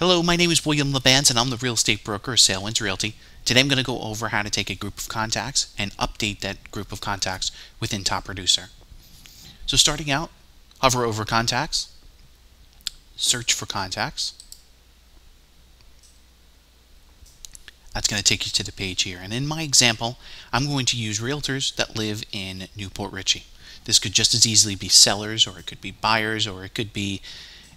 Hello, my name is William Labbancz and I'm the real estate broker of Sailwinds Realty. Today I'm going to go over how to take a group of contacts and update that group of contacts within Top Producer. So starting out, hover over contacts, search for contacts. That's going to take you to the page here. And in my example, I'm going to use realtors that live in Newport Richey. This could just as easily be sellers, or it could be buyers, or it could be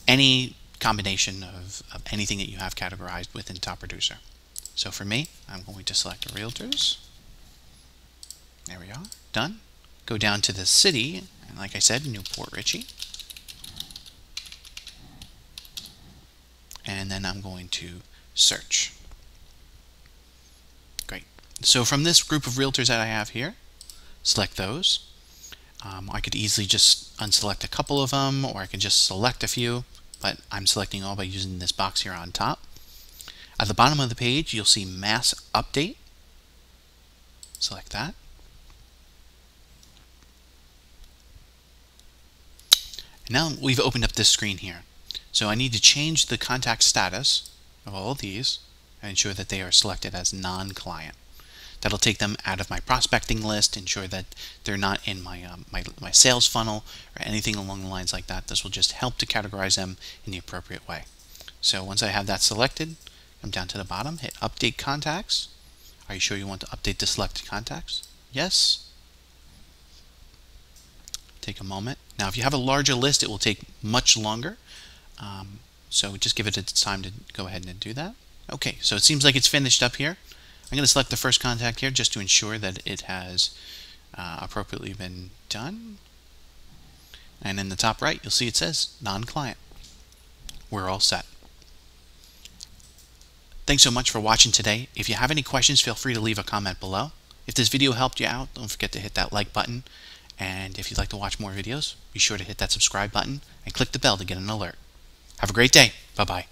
any combination of anything that you have categorized within Top Producer. So for me, I'm going to select realtors. There we are. Done. Go down to the city, and like I said, Newport Richey. And then I'm going to search. Great. So from this group of realtors that I have here, select those. I could easily just unselect a couple of them, or I could just select a few, but I'm selecting all by using this box here on top. At the bottom of the page, you'll see Mass Update. Select that. And now we've opened up this screen here. So I need to change the contact status of all of these and ensure that they are selected as non-client. That'll take them out of my prospecting list, ensure that they're not in my my sales funnel or anything along the lines like that. This will just help to categorize them in the appropriate way. So once I have that selected, come down to the bottom, hit Update Contacts. Are you sure you want to update the selected contacts? Yes. Take a moment. Now if you have a larger list, it will take much longer. So just give it its time to go ahead and do that. Okay, so it seems like it's finished up here. I'm going to select the first contact here just to ensure that it has appropriately been done. And in the top right, you'll see it says non-client. We're all set. Thanks so much for watching today. If you have any questions, feel free to leave a comment below. If this video helped you out, don't forget to hit that like button. And if you'd like to watch more videos, be sure to hit that subscribe button and click the bell to get an alert. Have a great day. Bye-bye.